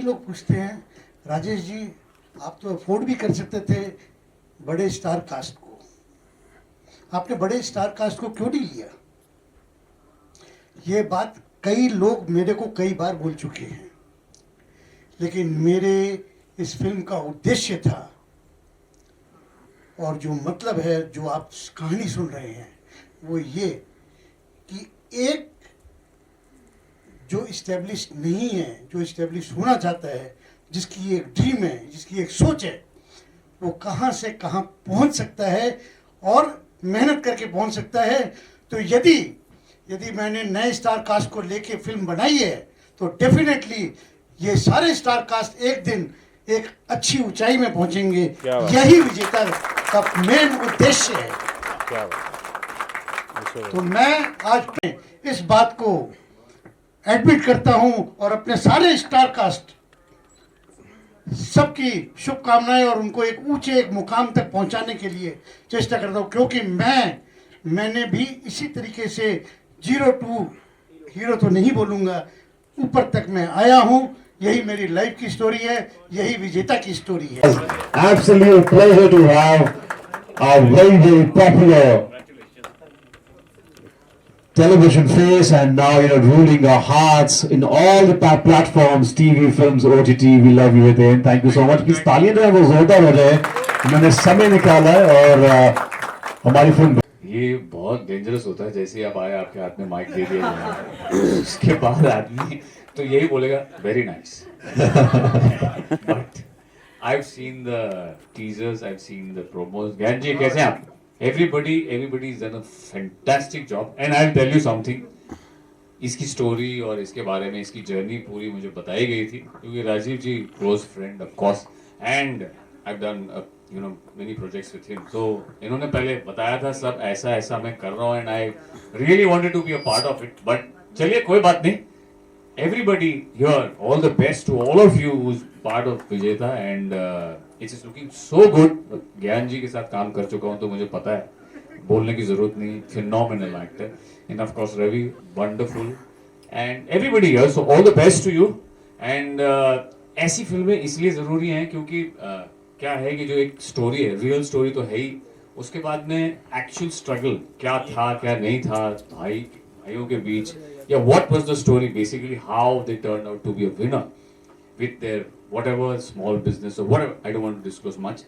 कई लोग पूछते हैं, राजेश जी आप तो अफोर्ड भी कर सकते थे बड़े स्टार कास्ट को, आपने बड़े स्टार कास्ट को क्यों नहीं लिया? ये बात कई लोग मेरे को कई बार बोल चुके हैं, लेकिन मेरे इस फिल्म का उद्देश्य था और जो मतलब है, जो आप कहानी सुन रहे हैं, वो ये कि एक जो इस्टेब्लिश नहीं है, जो इस्टेब्लिश होना चाहता है, जिसकी एक ड्रीम है, जिसकी एक सोच है, वो कहाँ से कहाँ पहुँच सकता है और मेहनत करके पहुँच सकता है। तो यदि मैंने नए स्टार कास्ट को लेके फिल्म बनाई है, तो डेफिनेटली ये सारे स्टार कास्ट एक दिन एक अच्छी ऊंचाई में पहुंचेंगे। यही विजेता का मेन उद्देश्य है। तो मैं आज इस बात को एडमिट करता हूं और अपने सारे स्टार कास्ट सबकी शुभकामनाएं और उनको एक मुकाम तक पहुंचाने के लिए चेष्टा करता हूं, क्योंकि मैंने भी इसी तरीके से 0 to हीरो तो नहीं बोलूंगा, ऊपर तक मैं आया हूं। यही मेरी लाइफ की स्टोरी है, यही विजेता की स्टोरी है। Absolute pleasure to have a very, very popular television face and now ruling our hearts in all the platforms, TV, films, OTT. We love you Hiten. Thank you so much. Please तालियां जो है वो जोरदार हो जाए। उन्होंने समय निकाला है और हमारी फिल्म ये बहुत डेंजरस होता है। जैसे आप आए, आपके हाथ में माइक दे दिया जाए, उसके बाद आदमी तो यही बोलेगा very nice. But I've seen the teasers, I've seen the promos. ज्ञान जी कैसे हैं आप? Everybody's done a fantastic job. And I'll tell you something. इसकी स्टोरी और इसके बारे में इसकी जर्नी पूरी मुझे बताई गई थी, क्योंकि Rajiv ji close friend of course, and I've done many projects with him. So इन्होंने पहले बताया था सब ऐसा मैं कर रहा हूँ, and I really wanted to be a part of it. But चलिए कोई बात नहीं. Everybody here, all the best to all of you who's part of Vijeta, and it is looking so good. ज्ञान जी के साथ काम कर चुका हूँ तो मुझे पता है, बोलने की जरूरत नहीं. Phenomenal actor, and of course Ravi, wonderful, and everybody here. So all the best to you. And ऐसी फिल्में इसलिए जरूरी हैं क्योंकि क्या है कि जो एक स्टोरी है, रियल स्टोरी तो है ही, उसके बाद में एक्चुअल स्ट्रगल क्या था क्या नहीं था भाइयों के बीच, या what was the story basically, how they turned out to be a winner with their whatever small business or whatever. I don't want to disclose much.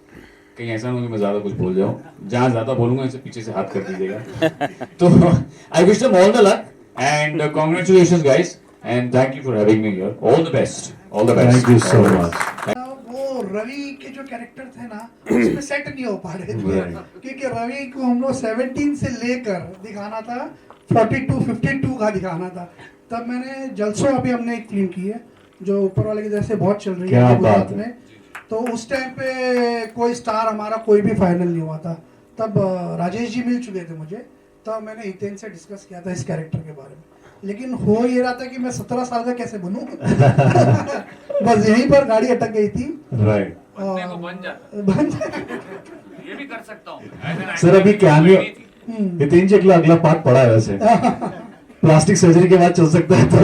कहीं ऐसा नहीं कि मैं ज्यादा कुछ बोल जाऊं, जहां ज्यादा बोलूंगा इसे पीछे से हाथ कर दीजिएगा। तो I wish them all the luck and congratulations guys, and thank you for having me here. All the best. All the best. Thank you so much. वो रवि के जो कैरेक्टर थे ना, उसमें सेट नहीं हो पा रहे थे, क्योंकि रवि को हम लोग 17 से लेकर दिखाना था 42-52 का दिखाना था। तब मैंने जलसो, अभी हमने एक फिल्म की है जो ऊपर वाले की तरह से बहुत चल रही है गुजरात में, तो उस टाइम पे कोई स्टार हमारा कोई भी फाइनल नहीं हुआ था। तब राजेश जी मिल चुके थे मुझे, तब मैंने हितेन से डिस्कस किया था इस कैरेक्टर के बारे में, लेकिन हो ये रहा था कि मैं 17 साल का कैसे बनूं। बस यहीं पर गाड़ी अटक गई थी। Right. बन ये भी कर सकता हूँ सर अभी कैमियो हितेन जी अगला पार्ट पड़ा है वैसे। प्लास्टिक सर्जरी के बाद चल सकता है तो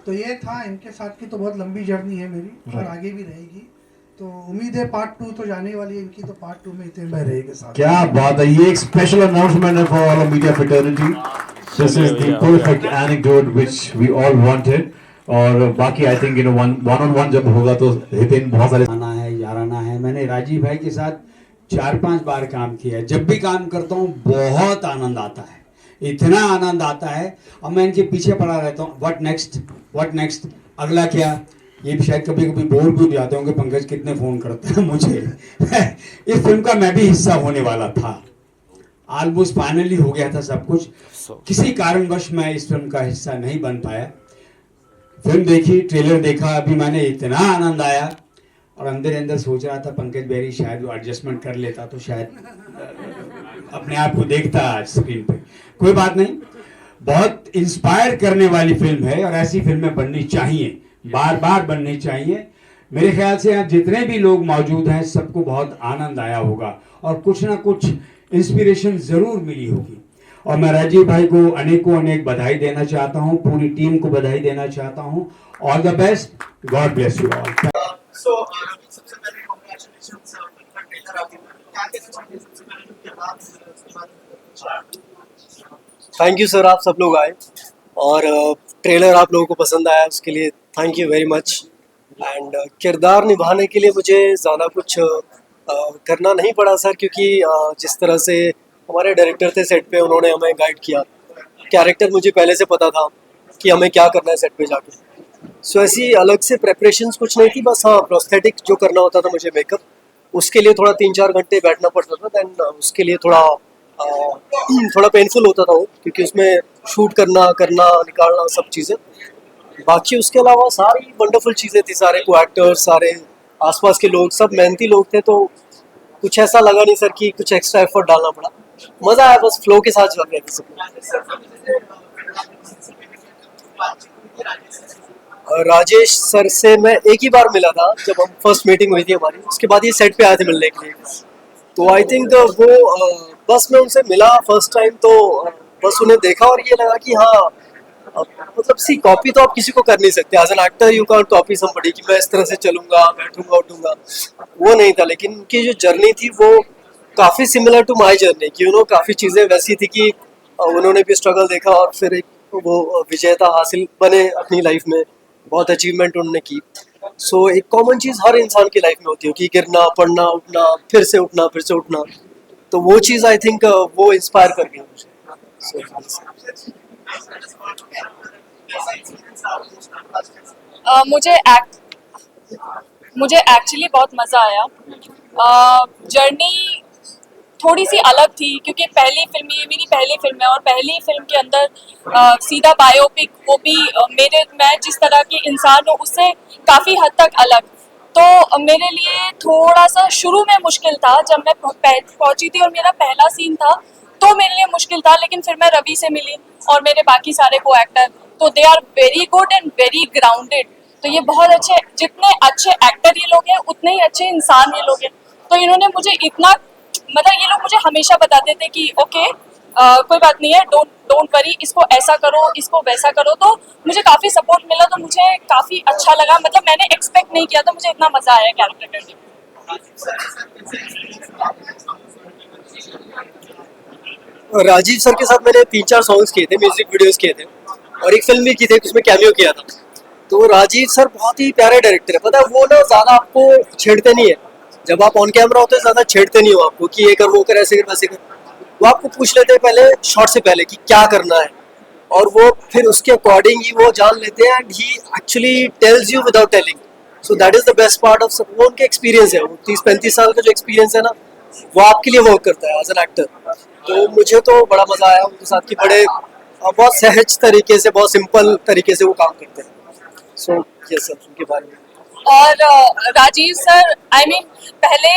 तो ये था इनके साथ की, तो बहुत लंबी जर्नी है मेरी और आगे भी रहेगी, तो उम्मीद है पार्ट 2 तो जाने वाली है इनकी, तो पार्ट 2 में हितेन भाई रहेंगे साथ। क्या बात है, ये एक स्पेशल अनाउंसमेंट है for all of media fraternity. This is the perfect anecdote which we all wanted, और बाकी I think one on one जब होगा तो हितेन बहुत सारे आना है याराना है। मैंने राजीव भाई के साथ 4-5 बार काम किया है। जब भी काम करता हूँ बहुत आनंद आता है, इतना आनंद आता है। अब मैं इनके पीछे पड़ा रहता हूँ, व्हाट नेक्स्ट, अगला क्या। ये भी शायद कभी कभी बोर भी हो जाते होंगे, पंकज कितने फोन करते हैं मुझे। इस फिल्म का मैं भी हिस्सा होने वाला था, ऑलमोस्ट फाइनली हो गया था सब कुछ। किसी कारणवश मैं इस फिल्म का हिस्सा नहीं बन पाया। फिल्म देखी, ट्रेलर देखा, अभी मैंने इतना आनंद आया, और अंदर सोच रहा था पंकज बेरी शायद वो एडजस्टमेंट कर लेता तो शायद अपने आप को देखता स्क्रीन पे। कोई बात नहीं, बहुत इंस्पायर करने वाली फिल्म है और ऐसी फिल्में बननी चाहिए, बार बार बननी चाहिए। मेरे ख्याल से यहाँ जितने भी लोग मौजूद हैं सबको बहुत आनंद आया होगा और कुछ ना कुछ इंस्पिरेशन जरूर मिली होगी। और मैं राजीव भाई को अनेकों अनेक बधाई देना चाहता हूँ, पूरी टीम को बधाई देना चाहता हूँ। All the best, God bless you all. सबसे पहले congratulations, फिल्म का ट्रेलर आ गया। क्या कहना चाहेंगे सबसे पहले फिल्म के बाद थैंक यू सर, आप सब लोग आए और ट्रेलर आप लोगों को पसंद आया उसके लिए thank you very much. And किरदार निभाने के लिए मुझे ज़्यादा कुछ करना नहीं पड़ा सर, क्योंकि जिस तरह से हमारे डायरेक्टर थे सेट पे, उन्होंने हमें गाइड किया। कैरेक्टर मुझे पहले से पता था कि हमें क्या करना है सेट पे जाके। सो ऐसी अलग से प्रेपरेशंस कुछ नहीं थी, बस हाँ प्रोस्थेटिक जो करना होता था मुझे मेकअप, उसके लिए थोड़ा 3-4 घंटे बैठना पड़ता था। दैन उसके लिए थोड़ा पेनफुल होता था वो, क्योंकि उसमें शूट करना निकालना सब चीज़ें। बाकी उसके अलावा सारी वंडरफुल चीज़ें थी, सारे को एक्टर्स, सारे आसपास के लोग, सब मेहनती लोग थे। तो कुछ ऐसा लगा नहीं सर कि कुछ एक्स्ट्रा एफर्ट डालना पड़ा। मज़ा आया, बस फ्लो के साथ चल रहे थे सब। राजेश सर से मैं एक ही बार मिला था जब हम फर्स्ट मीटिंग हुई थी हमारी, उसके बाद ये सेट पे आए थे मिलने के लिए। तो आई थिंक वो बस मैं उनसे मिला फर्स्ट टाइम, तो बस उन्हें देखा और ये लगा कि हाँ मतलब सी कॉपी तो आप किसी को कर नहीं सकते। As an actor you can't copy somebody कि मैं इस तरह से चलूंगा, बैठूंगा, उठूंगा, वो नहीं था। लेकिन उनकी जो जर्नी थी वो काफ़ी सिमिलर टू माई जर्नी, कि काफ़ी चीज़ें वैसी थी कि उन्होंने भी स्ट्रगल देखा और फिर एक वो विजेता हासिल बने अपनी लाइफ में, बहुत अचीवमेंट उन्होंने की। सो एक कॉमन चीज़ हर इंसान की लाइफ में होती है कि गिरना, पढ़ना, उठना, फिर से उठना। तो वो चीज़ आई थिंक वो इंस्पायर कर गई मुझे। मुझे एक्चुअली बहुत मज़ा आया। जर्नी थोड़ी सी अलग थी क्योंकि ये मेरी पहली फिल्म है और पहली फिल्म के अंदर सीधा बायोपिक, वो भी मैं जिस तरह की इंसान हूँ उससे काफ़ी हद तक अलग। तो मेरे लिए थोड़ा सा शुरू में मुश्किल था, जब मैं पहुंची थी और मेरा पहला सीन था तो मेरे लिए मुश्किल था। लेकिन फिर मैं रवि से मिली और मेरे बाकी सारे को एक्टर, तो they are very good and very grounded. तो ये बहुत अच्छे, जितने अच्छे एक्टर ये लोग हैं उतने ही अच्छे इंसान ये लोग हैं। तो इन्होंने मुझे इतना, मतलब ये लोग मुझे हमेशा बताते थे कि ओके कोई बात नहीं है, डोंट वरी, इसको ऐसा करो, इसको वैसा करो। तो मुझे काफ़ी सपोर्ट मिला, तो मुझे काफ़ी अच्छा लगा। मतलब मैंने एक्सपेक्ट नहीं किया था, मुझे इतना मज़ा आया कैरेक्टर करने में। राजीव सर के साथ मैंने 3-4 सॉन्ग्स किए थे, म्यूजिक वीडियोस किए थे और एक फिल्म भी की थी, उसमें कैमियो किया था। तो राजीव सर बहुत ही प्यारे डायरेक्टर है, पता है वो ना ज़्यादा आपको छेड़ते नहीं है। जब आप ऑन कैमरा होते हैं ज़्यादा छेड़ते नहीं हो आपको कि ये कर, वो कर, ऐसे कर, वैसे कर। वो आपको पूछ लेते हैं पहले शॉट से पहले कि क्या करना है, और वो फिर उसके अकॉर्डिंग ही वो जान लेते हैं। And he actually tells you without telling. So that is the best part of, वो उनके एक्सपीरियंस है, वो 30-35 साल का जो एक्सपीरियंस है ना, वो आपके लिए वर्क करता है एज एन एक्टर। तो मुझे तो बड़ा मज़ा आया उनके साथ कि बहुत सहज तरीके से, बहुत सिंपल तरीके से वो काम करते हैं। सो ये सब उनके बारे में। और राजीव सर, पहले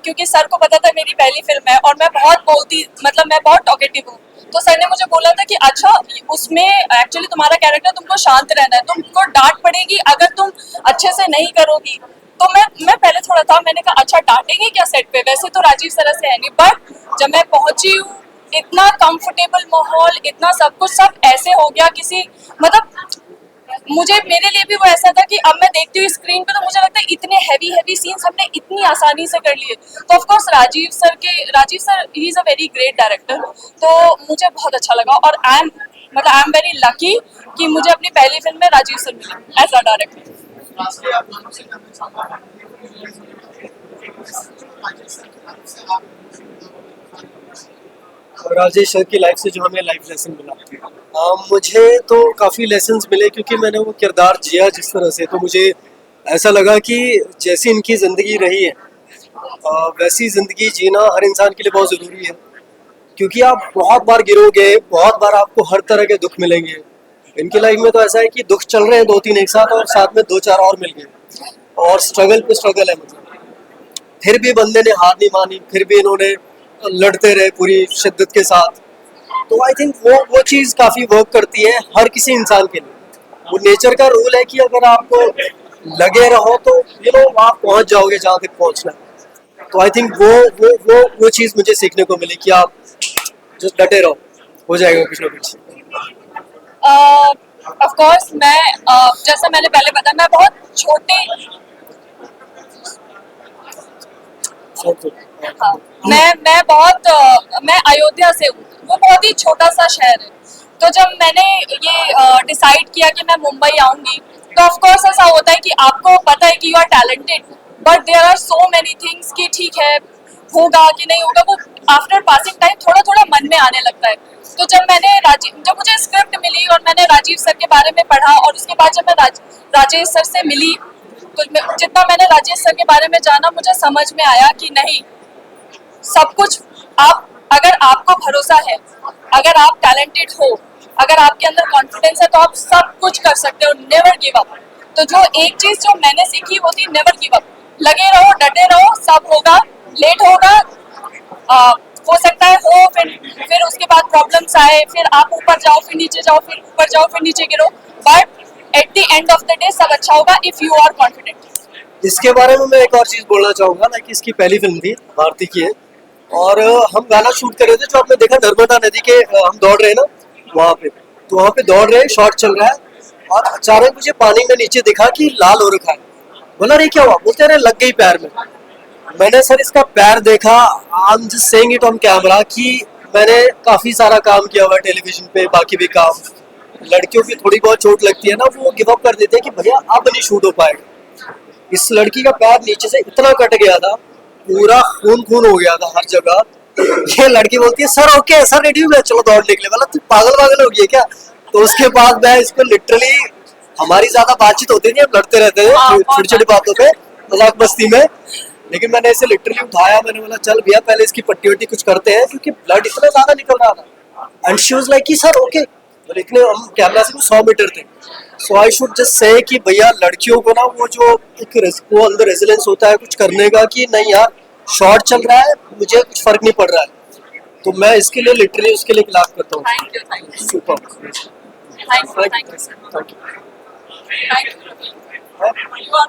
क्योंकि सर को पता था मेरी पहली फिल्म है और मैं बहुत बोलती, मतलब मैं बहुत टॉकेटिव हूँ, तो सर ने मुझे बोला था कि अच्छा उसमें एक्चुअली तुम्हारा कैरेक्टर, तुमको शांत रहना है, तुमको डांट पड़ेगी अगर तुम अच्छे से नहीं करोगी। तो मैं पहले थोड़ा था, मैंने कहा अच्छा डांटेंगे क्या सेट पे, वैसे तो राजीव सर से है नहीं। बट जब मैं पहुंची हूँ, इतना कंफर्टेबल माहौल, इतना सब कुछ सब ऐसे हो गया, मतलब मेरे लिए भी वो ऐसा था कि अब मैं देखती हूँ स्क्रीन पे तो मुझे लगता है इतने हैवी सीन्स हमने इतनी आसानी से कर लिए। तो of course Rajiv sir he is a very great director, तो मुझे बहुत अच्छा लगा। और आई एम वेरी लकी कि मुझे अपनी पहली फिल्म में राजीव सर मिले as a director. Rajesh sir की लाइफ से जो हमें लाइफ लेसन मिला, मुझे तो काफ़ी लेसन्स मिले क्योंकि मैंने वो किरदार जिया जिस तरह से। तो मुझे ऐसा लगा कि जैसी इनकी ज़िंदगी रही है वैसी ज़िंदगी जीना हर इंसान के लिए बहुत ज़रूरी है, क्योंकि आप बहुत बार गिरोगे, बहुत बार आपको हर तरह के दुख मिलेंगे। इनकी लाइफ में तो ऐसा है कि दुख चल रहे हैं 2-3 एक साथ, और साथ में 2-4 और मिल गए, और स्ट्रगल पे स्ट्रगल है। मतलब फिर भी बंदे ने हार नहीं मानी, फिर भी इन्होंने लड़ते रहे पूरी शिद्दत के साथ। तो आई थिंक वो चीज़ काफ़ी वर्क करती है हर किसी इंसान के लिए। वो नेचर का रूल है कि अगर आपको लगे रहो तो वहाँ पहुंच जाओगे जहाँ तक पहुंचना है। तो आई थिंक वो चीज़ मुझे सीखने को मिली कि आप जस्ट डटे रहो, हो जाएगा कुछ ना कुछ। ऑफ कोर्स मैं जैसा मैंने पहले बताया, मैं बहुत छोटे हाँ, मैं अयोध्या से हूँ, वो बहुत ही छोटा सा शहर है। तो जब मैंने ये डिसाइड किया कि मैं मुंबई आऊंगी, तो ऑफ कोर्स ऐसा होता है कि आपको पता है कि you are talented, but there are so many things कि ठीक है होगा कि नहीं होगा, वो आफ्टर पासिंग टाइम थोड़ा थोड़ा मन में आने लगता है। तो जब मुझे स्क्रिप्ट मिली और मैंने राजीव सर के बारे में पढ़ा, और उसके बाद जब मैं राजेश सर से मिली, तो जितना मैंने राजेश सर के बारे में जाना, मुझे समझ में आया कि नहीं, सब कुछ अगर आपको भरोसा है, अगर आप टैलेंटेड हो, अगर आपके अंदर कॉन्फिडेंस है, तो आप सब कुछ कर सकते हो। Never give up. तो जो एक चीज जो मैंने सीखी वो थी नेवर गिव अप। लगे रहो, डटे रहो, सब होगा। लेट होगा, हो सकता है हो, फिर उसके बाद प्रॉब्लम्स आए, फिर आप ऊपर जाओ, फिर नीचे जाओ, फिर ऊपर जाओ, फिर नीचे गिरो, but at the end of the day सब अच्छा होगा इफ यू आर कॉन्फिडेंट। इसके बारे में मैं एक और चीज़ बोलना चाहूँगा ना, कि इसकी पहली फिल्म थी, भारती की है, और हम गाना शूट कर रहे थे, जो आपने देखा नर्मदा नदी के हम दौड़ रहे हैं ना वहाँ पे, तो वहाँ पे दौड़ रहे, शॉट चल रहा है, और अचानक मुझे पानी में नीचे दिखा कि लाल हो रखा है। बोला अरे क्या हुआ? बोलते अरे लग गई पैर में। मैंने सर इसका पैर देखा, I am just saying it on camera, कि मैंने काफ़ी सारा काम किया हुआ है टेलीविजन पे, बाकी भी काम। लड़कियों की थोड़ी बहुत चोट लगती है ना, वो गिव अप कर देते हैं कि भैया अब नहीं शूट हो पाएगा। इस लड़की का पैर नीचे से इतना कट गया था, पूरा खून खून हो गया था हर जगह। ये लड़की बोलती है सर ओके, सर रेडी हो गया, चलो दौड़ निकले। मतलब तू पागल हो गई है क्या? तो उसके बाद मैं इसको लिटरली, हमारी ज्यादा बातचीत होती नहीं, हम लड़ते रहते हैं छोटी छोटी बातों पे, मजाक मस्ती में, लेकिन मैंने इसे लिटरली उठाया, मैंने बोला चल भैया पहले इसकी पट्टी वट्टी कुछ करते हैं, क्योंकि ब्लड इतना ज्यादा निकल रहा था। एंड शी वाज लाइक कि सर ओके, और इतने हम कैमरा से 100 मीटर थे। सो आई शुड जस्ट से कि भैया लड़कियों को ना वो जो वो अंदर रेजिलेंस होता है कुछ करने का, कि नहीं यार शॉर्ट चल रहा है, मुझे कुछ फर्क नहीं पड़ रहा है। तो मैं इसके लिए लिटरली उसके लिए क्लास करता हूँ। Thank you super. Thank you sir. You are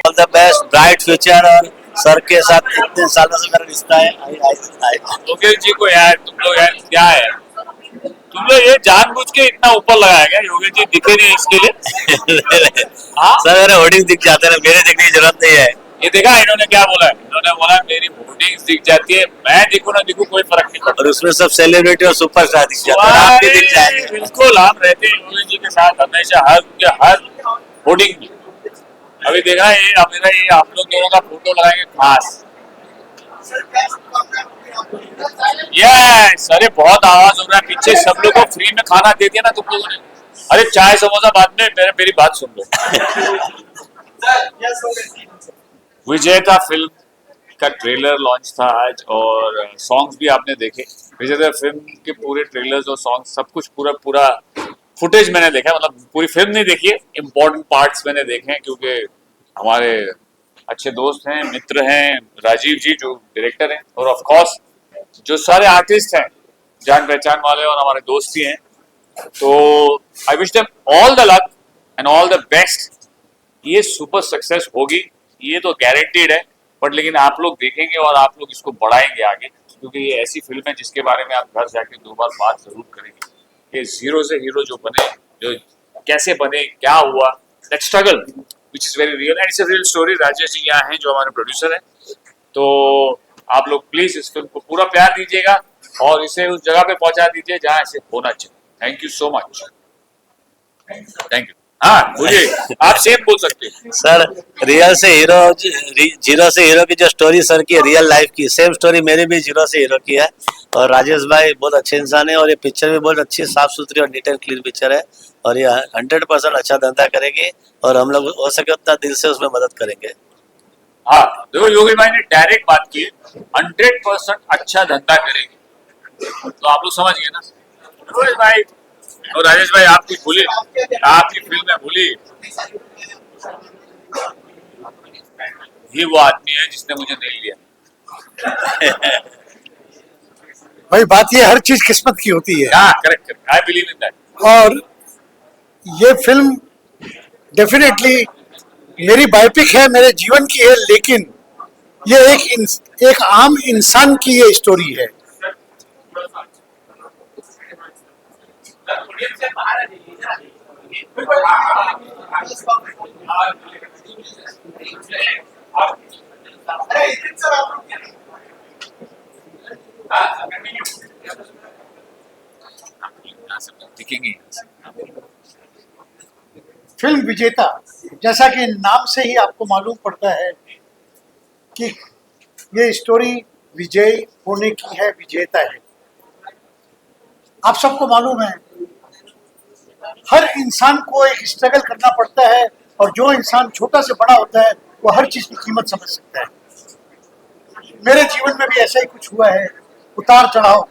all the best, bright future, और सर के साथ इतने सालों से मेरा रिश्ता है। योगेश जी को यार तुम लोग यार क्या है, तुम लोग ये जानबूझ के इतना ऊपर लगाया गया, योगेश जी दिखे नहीं इसके लिए। हाँ? सर मेरे होर्डिंग दिख जाते हैं, मेरे देखने की जरूरत नहीं है। ये देखा इन्होंने क्या बोला है? इन्होंने बोला मेरी होर्डिंग्स दिख जाती है, मैं दिखूं ना दिखूं कोई फर्क नहीं पड़ता। और उसमें सब सेलिब्रिटी और सुपरस्टार दिख जाते हैं, आप भी दिख जाएंगे। बिल्कुल, हम रहते हैं योगेश जी के साथ हमेशा, हर होर्डिंग में। अभी देखा ये आप लोग दोनों का फोटो लगाएंगे खास। यस, अरे बहुत आवाज हो रहा है पीछे, सब लोगों को फ्री में खाना दे दिया ना तुम लोगों ने। अरे चाय समोसा बाद में, मेरी बात सुन लो। विजेता फिल्म का ट्रेलर लॉन्च था आज, और सॉन्ग्स भी आपने देखे। विजेता फिल्म के पूरे ट्रेलर्स और सॉन्ग सब कुछ पूरा फुटेज मैंने देखा, मतलब पूरी फिल्म नहीं देखी है, इम्पोर्टेंट पार्ट्स मैंने देखे हैं, क्योंकि हमारे अच्छे दोस्त हैं, मित्र हैं, राजीव जी जो डायरेक्टर हैं, और ऑफ कोर्स जो सारे आर्टिस्ट हैं, जान पहचान वाले और हमारे दोस्त ही हैं। तो I wish them all the luck and all the best. ये सुपर सक्सेस होगी, ये तो गारंटीड है, बट लेकिन आप लोग देखेंगे और आप लोग इसको बढ़ाएंगे आगे, क्योंकि ये ऐसी फिल्म है जिसके बारे में आप घर जाके 2 बार बात जरूर करेंगे कि जीरो से हीरो जो बने, जो कैसे बने, क्या हुआ, that struggle which is very real and it's a real story. Rajesh ji यहाँ हैं जो हमारे प्रोड्यूसर हैं, तो आप लोग प्लीज इस फिल्म को पूरा प्यार दीजिएगा और इसे उस जगह पे पहुंचा दीजिए जहाँ इसे होना चाहिए। Thank you so much. Thank you. हाँ बोलिए, आप सेम बोल सकते हैं। सर रियल से हीरो, जीरो से हीरो की जो स्टोरी सर की रियल लाइफ की, सेम स्टोरी मेरी भी जीरो से हीरो की है। और राजेश भाई बहुत अच्छे इंसान है, और ये पिक्चर भी बहुत अच्छी, साफ सुथरी और नीट एंड क्लीन पिक्चर है, और ये 100% अच्छा धंधा करेगी, और हम लोग हो सके उतना दिल से उसमें मदद करेंगे। हाँ देखो, योगी भाई ने डायरेक्ट बात की, 100% अच्छा धंधा करेगी, तो आप लोग समझ गए ना। योगी भाई और राजेश भाई, आप कुछ भूलिए, आपकी फिल्म है भूलिए। ये वो आदमी है जिसने मुझे नहीं लिया। भाई बात ये हर चीज किस्मत की होती है। Yeah, correct. I believe in that. और ये फिल्म डेफिनेटली मेरी बायोपिक है, मेरे जीवन की है, लेकिन ये एक आम इंसान की ये स्टोरी है। दिखेंगे। फिल्म विजेता, जैसा कि नाम से ही आपको मालूम पड़ता है कि ये स्टोरी विजय होने की है, विजेता है। आप सबको मालूम है हर इंसान को एक स्ट्रगल करना पड़ता है, और जो इंसान छोटा से बड़ा होता है वो हर चीज की कीमत समझ सकता है। मेरे जीवन में भी ऐसा ही कुछ हुआ है, उतार चढ़ाव।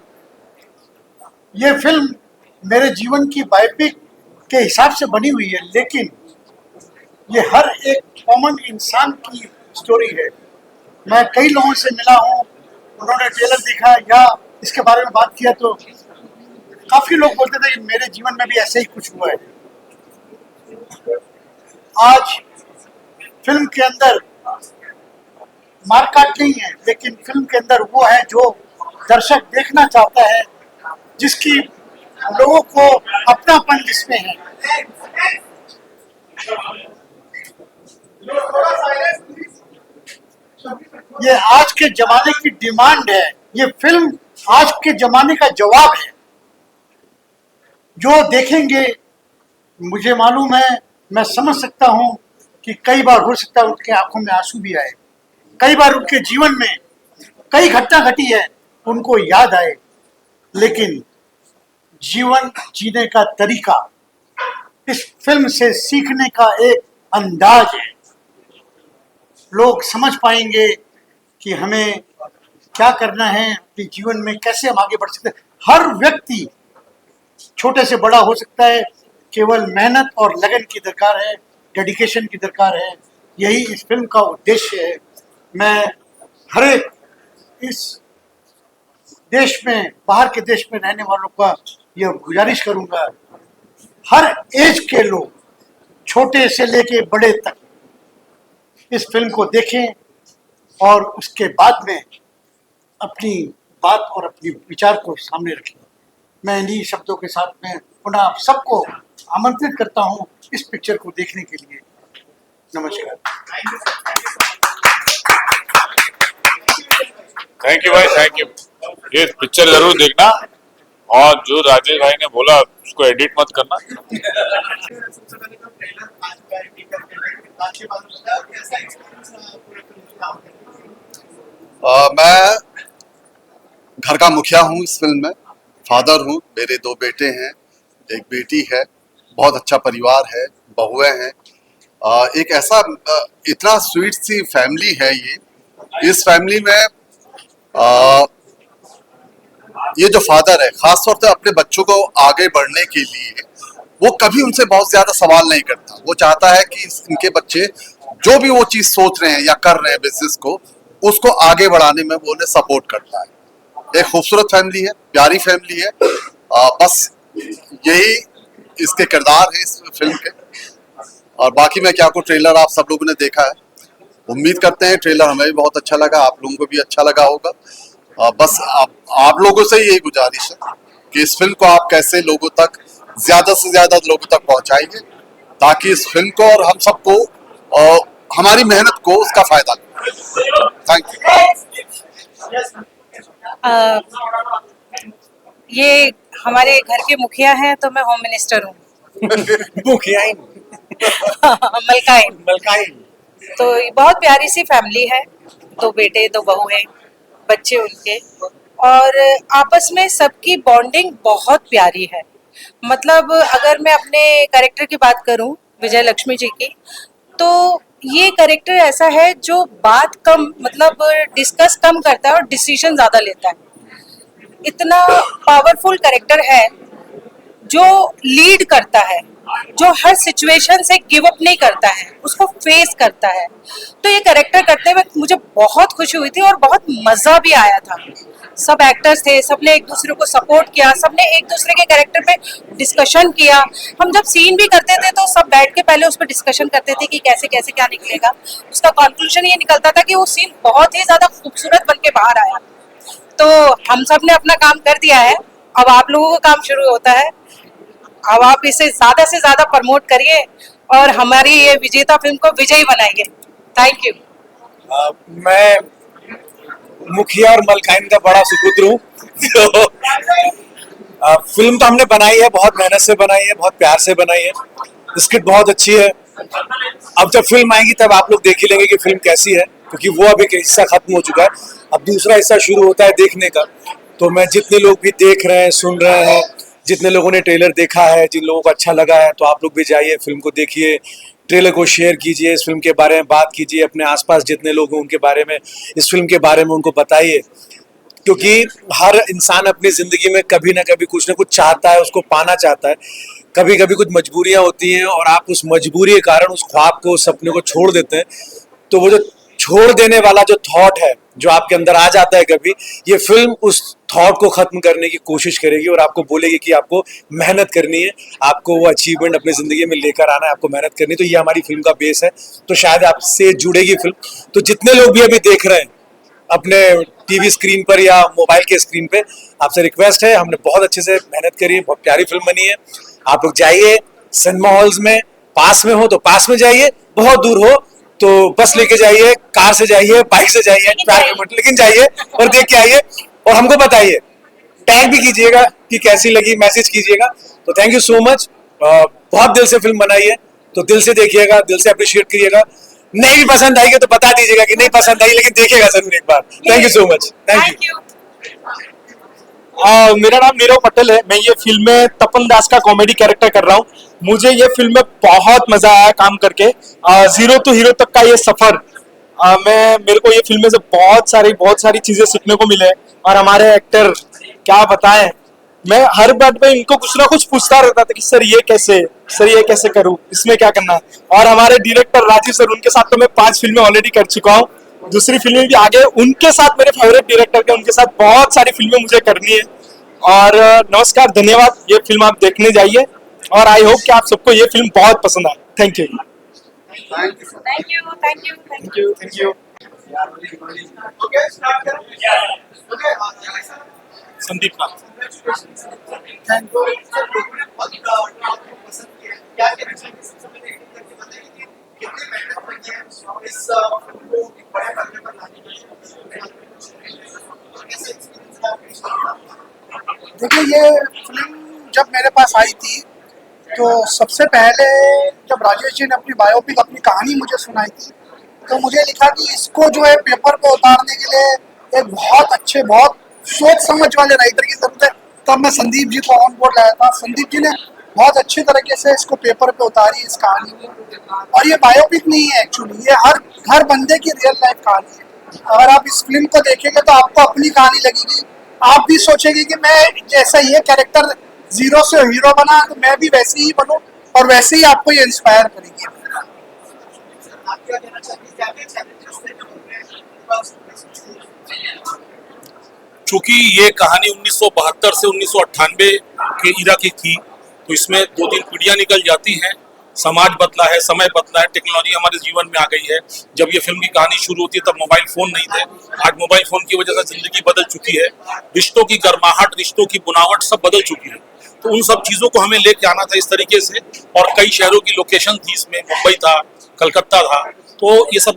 ये फिल्म मेरे जीवन की बायोपिक के हिसाब से बनी हुई है, लेकिन ये हर एक कॉमन इंसान की स्टोरी है। मैं कई लोगों से मिला हूँ, उन्होंने ट्रेलर देखा या इसके बारे में बात किया तो काफी लोग बोलते थे कि मेरे जीवन में भी ऐसा ही कुछ हुआ है। आज फिल्म के अंदर मारकाट नहीं है, लेकिन फिल्म के अंदर वो है जो दर्शक देखना चाहता है, जिसकी लोगों को अपनापन जिसमें है। ये आज के जमाने की डिमांड है। ये फिल्म आज के जमाने का जवाब है। जो देखेंगे, मुझे मालूम है, मैं समझ सकता हूं कि कई बार हो सकता है उनके आंखों में आंसू भी आए, कई बार उनके जीवन में कई घटना घटी है उनको याद आए, लेकिन जीवन जीने का तरीका इस फिल्म से सीखने का एक अंदाज है। लोग समझ पाएंगे कि हमें क्या करना है, अपने जीवन में कैसे हम आगे बढ़ सकते हैं। हर व्यक्ति छोटे से बड़ा हो सकता है, केवल मेहनत और लगन की दरकार है, डेडिकेशन की दरकार है। यही इस फिल्म का उद्देश्य है। मैं हर एक इस देश में, बाहर के देश में रहने वालों का यह गुजारिश करूंगा, हर एज के लोग छोटे से लेके बड़े तक इस फिल्म को देखें और उसके बाद में अपनी बात और अपनी विचार को सामने रखें। मैं इन्हीं शब्दों के साथ में पुनः आप सबको आमंत्रित करता हूं इस पिक्चर को देखने के लिए। नमस्कार। थैंक यू भाई, थैंक यू। ये पिक्चर जरूर देखना, और जो राजेश भाई ने बोला उसको एडिट मत करना। सबसे पहले तो ट्रेलर आज का एडिट करके आज के बाद बताया कैसा एक्सपीरियंस रहा पूरे फिल्म में काम करने? मैं घर का मुखिया हूँ इस फिल्म में, फादर हूँ, मेरे 2 बेटे हैं, एक बेटी है, बहुत अच्छा परिवार है, बहुएं हैं। एक ऐसा इतना स्वीट सी फैमिली है ये। इस फैमिली में ये जो फादर है, खासतौर से अपने बच्चों को आगे बढ़ने के लिए वो कभी उनसे बहुत ज्यादा सवाल नहीं करता। वो चाहता है कि इनके बच्चे जो भी वो चीज सोच रहे हैं या कर रहे हैं बिजनेस को, उसको आगे बढ़ाने में वो उन्हें सपोर्ट करता है। एक खूबसूरत फैमिली है, प्यारी फैमिली है। बस यही इसके किरदार है इस फिल्म के। और बाकी मैं क्या कहूँ, ट्रेलर आप सब लोगों ने देखा है, उम्मीद करते हैं ट्रेलर हमें भी बहुत अच्छा लगा, आप लोगों को भी अच्छा लगा होगा। बस आप लोगों से यही गुजारिश है कि इस फिल्म को आप कैसे लोगों तक, ज्यादा से ज्यादा लोगों तक पहुंचाएंगे, ताकि इस फिल्म को और हम सबको हमारी मेहनत को उसका फायदा मिले। Thank you. ये हमारे घर के मुखिया हैं, तो मैं होम मिनिस्टर हूँ। मलकाइन। तो ये बहुत प्यारी सी फैमिली है, 2 बेटे 2 बहू हैं, बच्चे उनके, और आपस में सबकी बॉन्डिंग बहुत प्यारी है। मतलब अगर मैं अपने कैरेक्टर की बात करूं, विजय लक्ष्मी जी की, तो ये कैरेक्टर ऐसा है जो बात कम, मतलब डिस्कस कम करता है और डिसीजन ज्यादा लेता है। इतना पावरफुल कैरेक्टर है जो लीड करता है, जो हर सिचुएशन से गिव अप नहीं करता है, उसको फेस करता है। तो ये कैरेक्टर करते हुए मुझे बहुत खुशी हुई थी और बहुत मजा भी आया था। सब एक्टर्स थे, सबने एक दूसरे को सपोर्ट किया, सबने एक दूसरे के कैरेक्टर पे डिस्कशन किया। हम जब सीन भी करते थे तो सब बैठ के पहले उस पर डिस्कशन करते थे कि कैसे कैसे क्या निकलेगा। उसका कंक्लूजन ये निकलता था कि वो सीन बहुत ही ज्यादा खूबसूरत बन के बाहर आया। तो हम सब ने अपना काम कर दिया है, अब आप लोगों का काम शुरू होता है। अब आप इसे ज्यादा से ज्यादा प्रमोट करिए और हमारी ये विजेता फिल्म को विजयी बनाइए। Thank you. मैं मुखिया और मलकाइन का बड़ा सुपुत्र हूँ। तो फिल्म तो हमने बनाई है, बहुत मेहनत से बनाई है, बहुत प्यार से बनाई है। स्क्रिप्ट बहुत अच्छी है। अब जब फिल्म आएगी तब आप लोग देख ही लेंगे कि फिल्म कैसी है, क्योंकि वो अब एक हिस्सा खत्म हो चुका है, अब दूसरा हिस्सा शुरू होता है देखने का। तो मैं जितने लोग भी देख रहे हैं, सुन रहे हैं, जितने लोगों ने ट्रेलर देखा है, जिन लोगों को अच्छा लगा है, तो आप लोग भी जाइए, फिल्म को देखिए, ट्रेलर को शेयर कीजिए, इस फिल्म के बारे में बात कीजिए, अपने आसपास जितने लोग हैं उनके बारे में, इस फिल्म के बारे में उनको बताइए। क्योंकि हर इंसान अपनी जिंदगी में कभी ना कभी कुछ ना कुछ चाहता है, उसको पाना चाहता है। कभी कभी कुछ मजबूरियां होती हैं और आप उस मजबूरी के कारण उस ख्वाब को, उस सपने को छोड़ देते हैं। तो वो जो छोड़ देने वाला जो थॉट है, जो आपके अंदर आ जाता है कभी, ये फिल्म उस थॉट को खत्म करने की कोशिश करेगी और आपको बोलेगी कि आपको मेहनत करनी है, आपको वो अचीवमेंट अपनी जिंदगी में लेकर आना है, आपको मेहनत करनी है। तो ये हमारी फिल्म का बेस है, तो शायद आपसे जुड़ेगी फिल्म। तो जितने लोग भी अभी देख रहे हैं अपने टीवी स्क्रीन पर या मोबाइल के स्क्रीन पे, आपसे रिक्वेस्ट है, हमने बहुत अच्छे से मेहनत करी है, बहुत प्यारी फिल्म बनी है। आप लोग जाइए सिनेमा हॉल्स में, पास में हो तो पास में जाइए, बहुत दूर हो तो बस लेके जाइए, कार से जाइए, बाइक से जाइए, लेकिन जाइए और देख के आइए और हमको बताइए, टैग भी कीजिएगा कि कैसी लगी, मैसेज कीजिएगा। तो थैंक यू सो मच। बहुत दिल से फिल्म बनाई है, तो दिल से देखिएगा, दिल से अप्रिशिएट करिएगा। नहीं भी पसंद आएगी तो बता दीजिएगा कि नहीं पसंद आई, लेकिन देखिएगा जरूर एक बार। Thank you so much. Thank you. मेरा नाम नीरव पटेल है। मैं ये फिल्म में तपन दास का कॉमेडी कैरेक्टर कर रहा हूँ। मुझे ये फिल्म में बहुत मजा आया काम करके। जीरो टू हीरो तक का ये सफर, मेरे को ये फिल्म में से बहुत सारी चीजें सीखने को मिले। और हमारे एक्टर क्या बताएं, मैं हर बात में इनको कुछ ना कुछ पूछता रहता था कि सर ये कैसे करूँ, इसमें क्या करना है। और हमारे डायरेक्टर राजीव सर, उनके साथ तो मैं 5 फिल्में ऑलरेडी कर चुका हूँ, दूसरी फिल्में भी आगे उनके साथ, मेरे फेवरेट डायरेक्टर के, उनके साथ बहुत सारी फिल्में मुझे करनी है। और नमस्कार, धन्यवाद। ये फिल्म आप देखने जाइए और आई होप कि आप सबको ये फिल्म बहुत पसंद आए। Thank you. संदीप नाथ। देखिए, ये फिल्म जब मेरे पास आई थी तो सबसे पहले जब राजेश जी ने अपनी बायोपिक, अपनी कहानी मुझे सुनाई थी, तो मुझे लिखा कि इसको जो है पेपर पे उतारने के लिए एक बहुत अच्छे, बहुत सोच समझ वाले राइटर की जरूरत है। तब मैं संदीप जी को ऑन बोर्ड लाया था। संदीप जी ने बहुत अच्छे तरीके से इसको पेपर पे उतारी, इस कहानी को। और ये बायोपिक नहीं है एक्चुअली, ये हर बंदे की रियल लाइफ कहानी है। अगर आप इस फिल्म को देखेंगे तो आपको अपनी कहानी लगेगी, आप भी सोचेंगे कि मैं जैसा ये कैरेक्टर जीरो से हीरो बना तो मैं भी वैसे ही बनूं, और वैसे ही आपको ये इंस्पायर करेगी। चूंकि ये कहानी 1972 से 1998 के इरा की थी, तो इसमें 2-3 पीढ़ियां निकल जाती हैं। समाज बदला है, समय बदला है, टेक्नोलॉजी हमारे जीवन में आ गई है। जब ये फिल्म की कहानी शुरू होती है तब मोबाइल फोन नहीं थे। आज मोबाइल फोन की वजह से जिंदगी बदल चुकी है, रिश्तों की गर्माहट, रिश्तों की बुनावट सब बदल चुकी है। तो उन सब चीजों को हमें लेके आना था इस तरीके से। और कई शहरों की लोकेशन थी इसमें, मुंबई था, कलकत्ता था, तो ये सब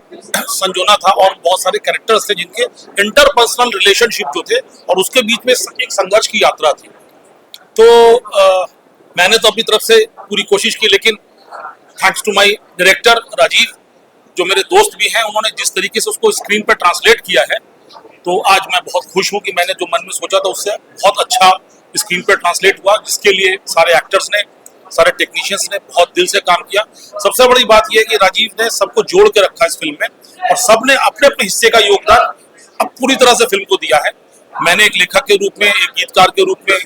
संजोना था। और बहुत सारे कैरेक्टर्स थे जिनके इंटरपर्सनल रिलेशनशिप जो थे, और उसके बीच में एक संघर्ष की यात्रा थी। तो मैंने तो अपनी तरफ से पूरी कोशिश की, लेकिन thanks to my director Rajiv, जो मेरे दोस्त भी हैं, उन्होंने जिस तरीके से उसको स्क्रीन पर ट्रांसलेट किया है, तो आज मैं बहुत खुश हूँ कि मैंने जो मन में सोचा था उससे बहुत अच्छा स्क्रीन पर ट्रांसलेट हुआ, जिसके लिए सारे एक्टर्स ने, सारे टेक्नीशियंस ने बहुत दिल से काम किया। सबसे बड़ी बात यह है कि राजीव ने सबको जोड़ के रखा इस फिल्म में, और सबने अपने अपने हिस्से का योगदान अब पूरी तरह से फिल्म को दिया है। मैंने एक लेखक के रूप में, एक गीतकार के रूप में,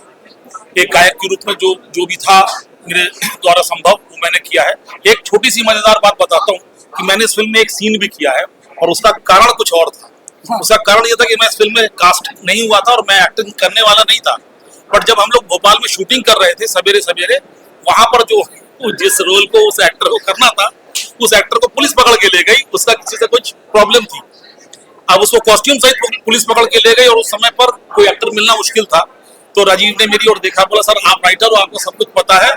एक गायक के रूप में जो भी था मेरे द्वारा संभव, वो मैंने किया है। एक छोटी सी मजेदार बात बताता हूँ कि मैंने इस फिल्म में एक सीन भी किया है, और उसका कारण कुछ और था। उसका कारण ये था कि मैं इस फिल्म में कास्ट नहीं हुआ था और मैं एक्टिंग करने वाला नहीं था। बट जब हम लोग भोपाल में शूटिंग कर रहे थे सवेरे सवेरे, वहां पर जो जिस रोल को उस एक्टर को करना था, उस एक्टर को पुलिस पकड़ के ले गई। उसका किसी से कुछ प्रॉब्लम थी, अब उसको कॉस्ट्यूम सहित पुलिस पकड़ के ले गई और उस समय पर कोई एक्टर मिलना मुश्किल था। तो राजीव ने मेरी ओर देखा, बोला सर आप राइटर हो, आपको सब कुछ पता है।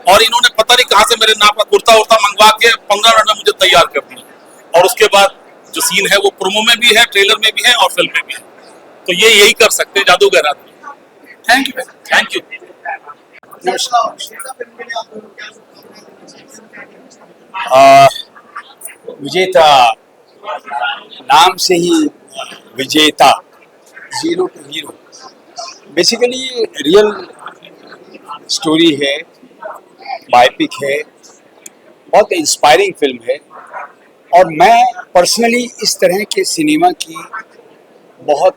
और इन्होंने पता नहीं कहाँ से मेरे नाम का कुर्ता उर्ता मंगवा के 15 मिनट में मुझे तैयार कर दिया। और उसके बाद जो सीन है वो प्रोमो में भी है, ट्रेलर में भी है और फिल्म में भी है। तो ये यही कर सकते हैं जादूगर आदमी। Thank you, thank you. Vijeta नाम से ही विजेता, zero to hero, basically real story है, बायोपिक है, बहुत इंस्पायरिंग फिल्म है। और मैं पर्सनली इस तरह के सिनेमा की बहुत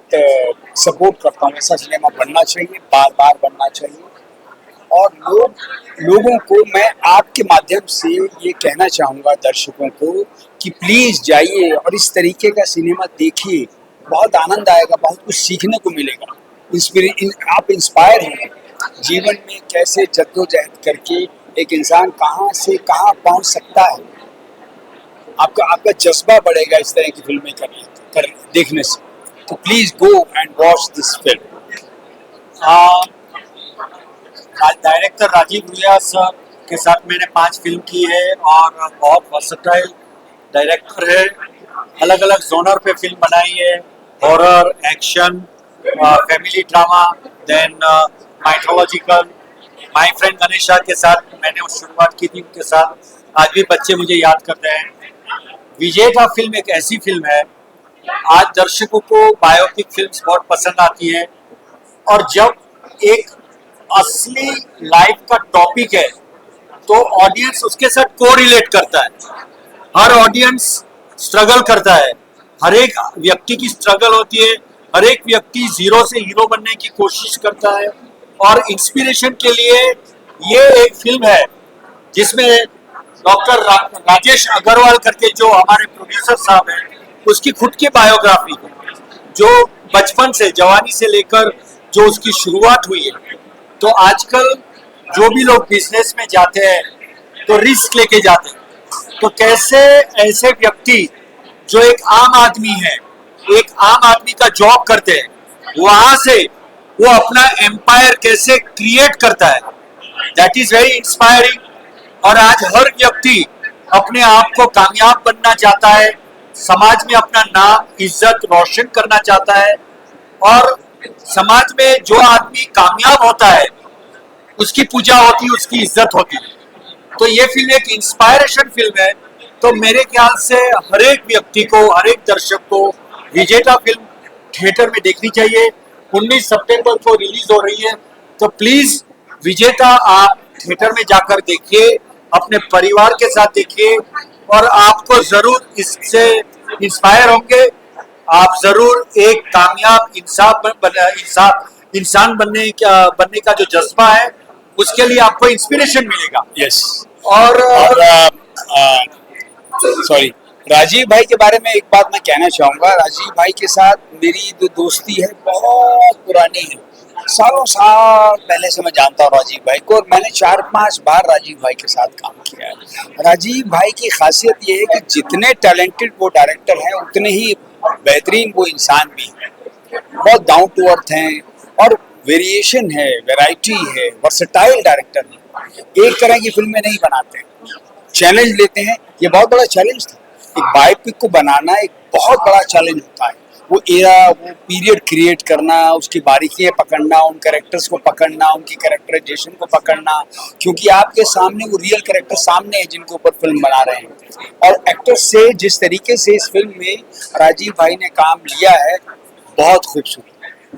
सपोर्ट करता हूँ। ऐसा सिनेमा बनना चाहिए, बार बार बनना चाहिए। और लोगों को मैं आपके माध्यम से ये कहना चाहूँगा दर्शकों को कि प्लीज़ जाइए और इस तरीके का सिनेमा देखिए, बहुत आनंद आएगा, बहुत कुछ सीखने को मिलेगा। आप इंस्पायर हैं जीवन में, कैसे जद्दोजहद करके एक इंसान कहाँ से कहाँ पहुँच सकता है। आपका जज्बा बढ़ेगा इस तरह की फिल्में देखने से। तो please go and watch this film. Director Rajiv भैया सर के साथ मैंने 5 फिल्म की है और बहुत वर्सेटाइल डायरेक्टर है। अलग अलग जोनर पे फिल्म बनाई है, horror, action, family drama, then mythological. My friend Ganesha के साथ मैंने उस शुरुआत की थी, उनके साथ आज भी बच्चे मुझे याद करते हैं। विजेता फिल्म एक ऐसी फिल्म है, आज दर्शकों को बायोपिक फिल्म्स बहुत पसंद आती है और जब एक असली लाइफ का टॉपिक है तो ऑडियंस उसके साथ कोरिलेट करता है। हर ऑडियंस स्ट्रगल करता है, हर एक व्यक्ति की स्ट्रगल होती है, हर एक व्यक्ति जीरो से हीरो बनने की कोशिश करता है। और इंस्पिरेशन के लिए ये एक फिल्म है जिसमें डॉक्टर राजेश अग्रवाल करके जो हमारे प्रोड्यूसर साहब हैं, उसकी खुद की बायोग्राफी है, जो बचपन से जवानी से लेकर जो उसकी शुरुआत हुई है। तो आजकल जो भी लोग बिजनेस में जाते हैं तो रिस्क लेके जाते हैं, तो कैसे ऐसे व्यक्ति जो एक आम आदमी है, एक आम आदमी का जॉब करते हैं, वहां से वो अपना एम्पायर कैसे क्रिएट करता है, दैट इज वेरी इंस्पायरिंग। और आज हर व्यक्ति अपने आप को कामयाब बनना चाहता है, समाज में अपना नाम इज्जत रोशन करना चाहता है। और समाज में जो आदमी कामयाब होता है उसकी पूजा होती है, उसकी इज्जत होती है। तो ये फिल्म एक इंस्पायरेशन फिल्म है। तो मेरे ख्याल से हर एक व्यक्ति को, हर एक दर्शक को विजेता फिल्म थिएटर में देखनी चाहिए। 19 सितंबर को रिलीज हो रही है, तो प्लीज विजेता आप थिएटर में जाकर देखिए, अपने परिवार के साथ देखिए और आपको जरूर इससे इंस्पायर होंगे। आप जरूर एक कामयाब इंसान बनने का जो जज्बा है उसके लिए आपको इंस्पिरेशन मिलेगा। यस। और सॉरी, राजीव भाई के बारे में एक बात मैं कहना चाहूँगा। राजीव भाई के साथ मेरी जो दोस्ती है बहुत पुरानी है, सालों साल पहले से मैं जानता हूँ राजीव भाई को और मैंने 4-5 बार राजीव भाई के साथ काम किया है। राजीव भाई की खासियत ये है कि जितने टैलेंटेड वो डायरेक्टर हैं उतने ही बेहतरीन वो इंसान भी हैं। बहुत डाउन टू अर्थ हैं और वेरिएशन है, वैरायटी है, वर्सेटाइल डायरेक्टर है। एक तरह की फिल्में नहीं बनाते, चैलेंज लेते हैं। ये बहुत बड़ा चैलेंज था, एक बायोपिक को बनाना एक बहुत बड़ा चैलेंज होता है। वो एरा, वो पीरियड क्रिएट करना, उसकी बारीकियाँ पकड़ना, उन कैरेक्टर्स को पकड़ना, उनकी कैरेक्टराइजेशन को पकड़ना, क्योंकि आपके सामने वो रियल कैरेक्टर सामने है जिनके ऊपर फिल्म बना रहे हैं। और एक्टर्स से जिस तरीके से इस फिल्म में राजीव भाई ने काम लिया है, बहुत खूबसूरत।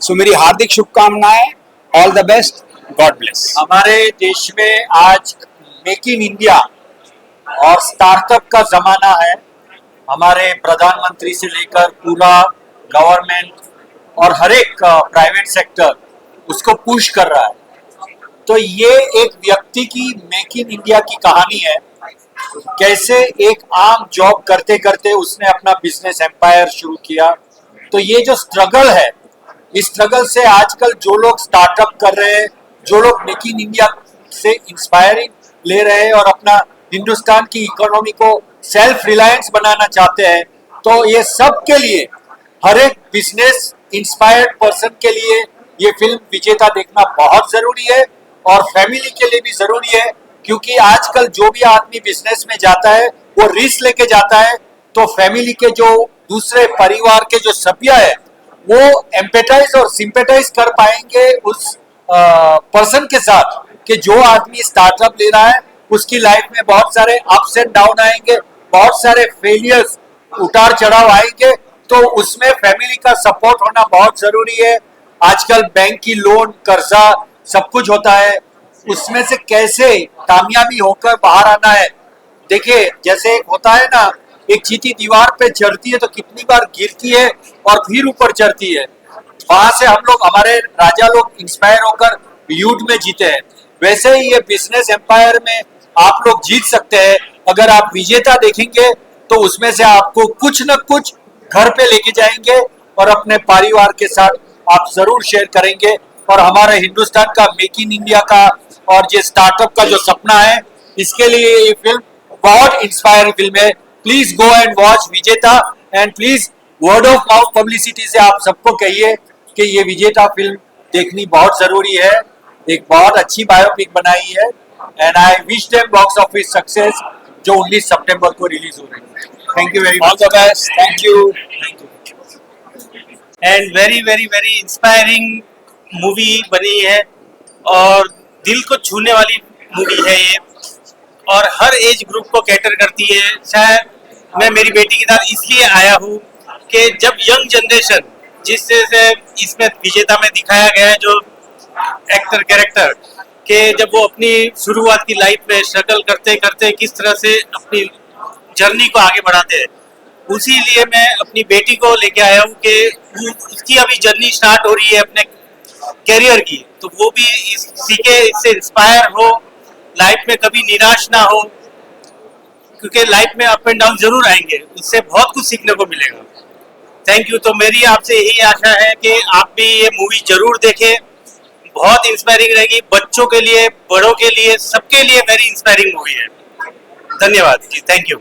सो मेरी हार्दिक शुभकामनाएं, all the best, God bless. हमारे देश में आज मेक इन इंडिया और स्टार्टअप का जमाना है। हमारे प्रधानमंत्री से लेकर पूरा गवर्नमेंट और हर एक प्राइवेट सेक्टर उसको पुश कर रहा है। तो ये एक व्यक्ति की मेक इन इंडिया की कहानी है, कैसे एक आम जॉब करते करते उसने अपना बिजनेस एम्पायर शुरू किया। तो ये जो स्ट्रगल है, इस स्ट्रगल से आजकल जो लोग स्टार्टअप कर रहे हैं, जो लोग मेक इन इंडिया से इंस्पायरिंग ले रहे हैं और अपना हिंदुस्तान की इकोनॉमी को सेल्फ रिलायंस बनाना चाहते हैं, तो ये सब के लिए, हर एक बिजनेस इंस्पायर्ड पर्सन के लिए ये फिल्म विजेता देखना बहुत जरूरी है और फैमिली के लिए भी जरूरी है, क्योंकि आजकल जो भी आदमी बिजनेस में जाता है वो रिस्क लेके जाता है, तो फैमिली के जो दूसरे परिवार के जो सभ्य है वो एम्पेटाइज और सिंपेटाइज कर पाएंगे उस पर्सन के साथ कि जो आदमी स्टार्टअप ले रहा है उसकी लाइफ में बहुत सारे अप्स एंड डाउन आएंगे, बहुत सारे फेलियर्स, उतार चढ़ाव आएंगे, तो उसमें फैमिली का सपोर्ट होना बहुत जरूरी है। आजकल बैंक की लोन, कर्जा सब कुछ होता है, उसमें से कैसे कामयाबी होकर बाहर आना है। देखिए, जैसे एक होता है ना, एक चींटी दीवार पे चढ़ती है तो कितनी बार गिरती है और फिर ऊपर चढ़ती है, वहां से हम लोग, हमारे राजा लोग इंस्पायर होकर युद्ध में जीते हैं। वैसे ही ये बिजनेस एम्पायर में आप लोग जीत सकते हैं। अगर आप विजेता देखेंगे तो उसमें से आपको कुछ न कुछ घर पे लेके जाएंगे और अपने परिवार के साथ आप जरूर शेयर करेंगे। और हमारे हिंदुस्तान का मेक इन इंडिया का और ये स्टार्टअप का जो सपना है, इसके लिए ये फिल्म बहुत इंस्पायरिंग फिल्म है। प्लीज गो एंड वॉच विजेता, and please word of mouth publicity से आप सबको कहिए कि ये विजेता फिल्म देखनी बहुत जरूरी है। एक बहुत अच्छी बायोपिक बनाई है, and I wish them box office success, जो 19 सितंबर को रिलीज हो रही है। Thank you very much. All the best, thank you. And very very very inspiring movie बनी है और दिल को छूने वाली मूवी है ये, और हर एज ग्रुप को कैटर करती है। शायद मैं मेरी बेटी के साथ इसलिए आया हूँ कि जब यंग जनरेशन, जिससे से इसमें विजेता में दिखाया गया है जो एक्टर कैरेक्टर के, जब वो अपनी शुरुआत की लाइफ में स्ट्रगल करते करते किस तरह से अपनी जर्नी को आगे बढ़ाते हैं, उसी लिए मैं अपनी बेटी को लेके आया हूँ कि उसकी अभी जर्नी स्टार्ट हो रही है अपने कैरियर की, तो वो भी सीखे, इससे इंस्पायर हो, लाइफ में कभी निराश ना हो, क्योंकि लाइफ में अप एंड डाउन जरूर आएंगे, उससे बहुत कुछ सीखने को मिलेगा। Thank you. तो मेरी आपसे यही आशा है कि आप भी ये मूवी जरूर देखें, बहुत इंस्पायरिंग रहेगी, बच्चों के लिए, बड़ों के लिए, सबके लिए वेरी इंस्पायरिंग मूवी है। धन्यवाद जी, थैंक यू।